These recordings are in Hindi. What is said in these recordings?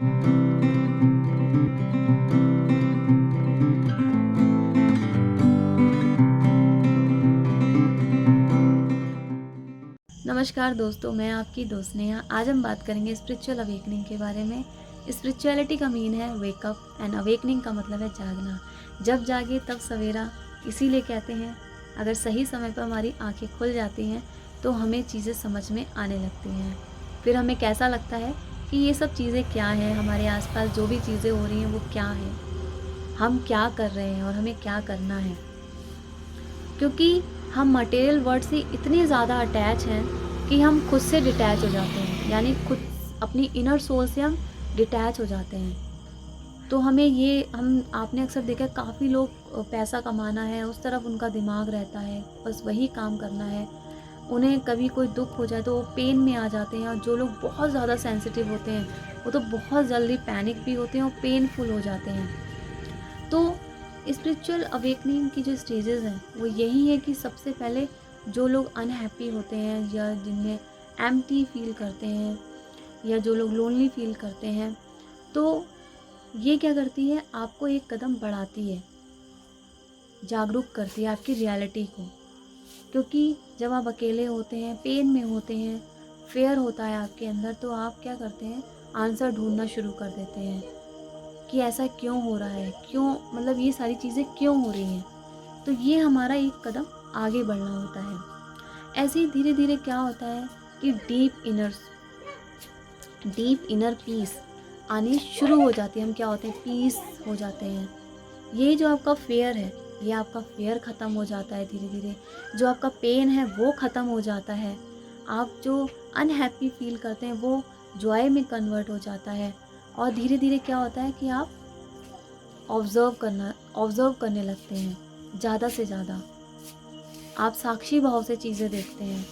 नमस्कार दोस्तों, मैं आपकी दोस्त नेहा। आज हम बात करेंगे स्पिरिचुअल अवेकनिंग के बारे में। स्पिरिचुअलिटी का मीन है वेकअप एंड अवेकनिंग का मतलब है जागना। जब जागे तब सवेरा, इसीलिए कहते हैं अगर सही समय पर हमारी आंखें खुल जाती हैं तो हमें चीज़ें समझ में आने लगती हैं। फिर हमें कैसा लगता है कि ये सब चीज़ें क्या हैं, हमारे आसपास जो भी चीज़ें हो रही हैं वो क्या हैं, हम क्या कर रहे हैं और हमें क्या करना है। क्योंकि हम मटेरियल वर्ल्ड से इतने ज़्यादा अटैच हैं कि हम खुद से डिटैच हो जाते हैं, यानी खुद अपनी इनर सोल से हम डिटैच हो जाते हैं। तो हमें ये हम आपने अक्सर देखा है, काफ़ी लोग पैसा कमाना है उस तरफ उनका दिमाग रहता है, बस वही काम करना है। उन्हें कभी कोई दुख हो जाए तो वो पेन में आ जाते हैं, और जो लोग बहुत ज़्यादा सेंसिटिव होते हैं वो तो बहुत जल्दी पैनिक भी होते हैं और पेनफुल हो जाते हैं। तो स्पिरिचुअल अवेकनिंग की जो स्टेजेस हैं वो यही है कि सबसे पहले जो लोग अनहैप्पी होते हैं या जिनमें एम्प्टी फील करते हैं या जो लोग लोनली फील करते हैं, तो ये क्या करती है, आपको एक कदम बढ़ाती है, जागरूक करती है आपकी रियलिटी को। क्योंकि जब आप अकेले होते हैं, पेन में होते हैं, फेयर होता है आपके अंदर, तो आप क्या करते हैं, आंसर ढूंढना शुरू कर देते हैं कि ऐसा क्यों हो रहा है, क्यों, मतलब ये सारी चीज़ें क्यों हो रही हैं। तो ये हमारा एक कदम आगे बढ़ना होता है। ऐसे ही धीरे धीरे क्या होता है कि डीप इनर पीस आनी शुरू हो जाती है। हम क्या होते हैं, पीस हो जाते हैं। ये जो आपका फेयर है, ये आपका फेयर ख़त्म हो जाता है धीरे धीरे। जो आपका पेन है वो ख़त्म हो जाता है। आप जो अनहैप्पी फील करते हैं वो जॉय में कन्वर्ट हो जाता है। और धीरे धीरे क्या होता है कि आप ऑब्ज़र्व करने लगते हैं ज़्यादा से ज़्यादा। आप साक्षी भाव से चीज़ें देखते हैं।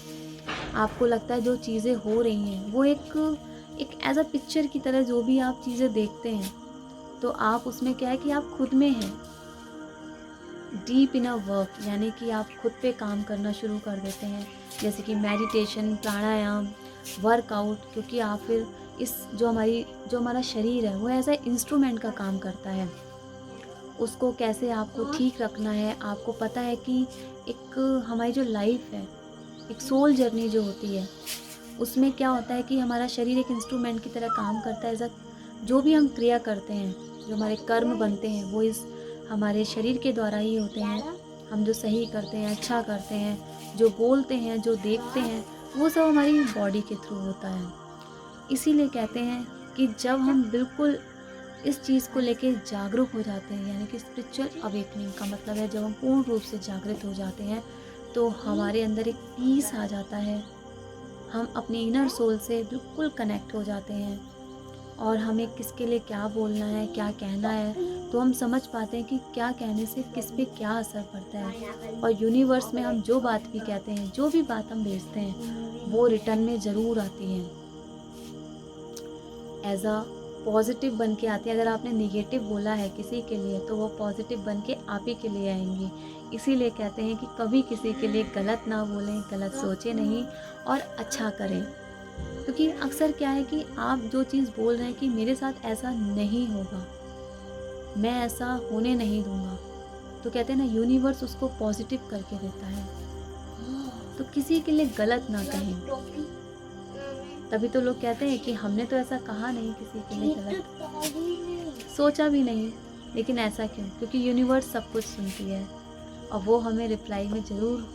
आपको लगता है जो चीज़ें हो रही हैं वो एक एज अ पिक्चर की तरह, जो भी आप चीज़ें देखते हैं तो आप उसमें क्या है कि आप खुद में हैं। डीप इनर वर्क, यानी कि आप खुद पे काम करना शुरू कर देते हैं, जैसे कि मेडिटेशन, प्राणायाम, वर्कआउट। क्योंकि आप फिर इस जो हमारा शरीर है वो एज ए इंस्ट्रूमेंट का काम करता है। उसको कैसे आपको ठीक रखना है, आपको पता है कि एक हमारी जो लाइफ है, एक सोल जर्नी जो होती है, उसमें क्या होता है कि हमारा शरीर एक इंस्ट्रूमेंट की तरह काम करता है। जो भी हम क्रिया करते हैं, जो हमारे कर्म बनते हैं वो इस हमारे शरीर के द्वारा ही होते हैं। हम जो सही करते हैं, अच्छा करते हैं, जो बोलते हैं, जो देखते हैं, वो सब हमारी बॉडी के थ्रू होता है। इसीलिए कहते हैं कि जब हम बिल्कुल इस चीज़ को लेके जागरूक हो जाते हैं, यानी कि स्पिरिचुअल अवेकनिंग का मतलब है जब हम पूर्ण रूप से जागृत हो जाते हैं, तो हमारे अंदर एक पीस आ जाता है। हम अपने इनर सोल से बिल्कुल कनेक्ट हो जाते हैं, और हमें किसके लिए क्या बोलना है, क्या कहना है, तो हम समझ पाते हैं कि क्या कहने से किस पे क्या असर पड़ता है। और यूनिवर्स में हम जो बात भी कहते हैं, जो भी बात हम भेजते हैं, वो रिटर्न में ज़रूर आती हैं, एज अ पॉजिटिव बन के आती है। अगर आपने निगेटिव बोला है किसी के लिए तो वो पॉजिटिव बन के आप ही के लिए आएंगी। इसीलिए कहते हैं कि कभी किसी के लिए गलत ना बोलें, गलत सोचें नहीं, और अच्छा करें। क्योंकि अक्सर क्या है कि आप जो चीज़ बोल रहे हैं कि मेरे साथ ऐसा नहीं होगा, मैं ऐसा होने नहीं दूंगा, तो कहते हैं ना, यूनिवर्स उसको पॉजिटिव करके देता है। तो किसी के लिए गलत ना कहें। तभी तो लोग कहते हैं कि हमने तो ऐसा कहा नहीं, किसी के लिए गलत सोचा भी नहीं। लेकिन ऐसा क्यों? क्योंकि यूनिवर्स सब कुछ सुनती है, और वो हमें रिप्लाई में ज़रूर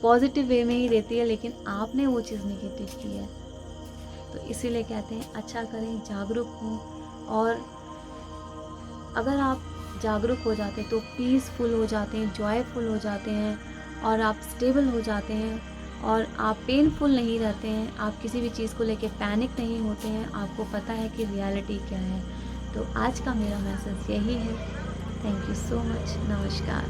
पॉजिटिव वे में ही देती है, लेकिन आपने वो चीज़ नेगेटिव की है। तो इसीलिए कहते हैं अच्छा करें, जागरूक हों। और अगर आप जागरूक हो जाते हैं तो पीसफुल हो जाते हैं, जॉयफुल हो जाते हैं, और आप स्टेबल हो जाते हैं, और आप पेनफुल नहीं रहते हैं। आप किसी भी चीज़ को लेके पैनिक नहीं होते हैं। आपको पता है कि रियलिटी क्या है। तो आज का मेरा मैसेज यही है। Thank you so much. नमस्कार।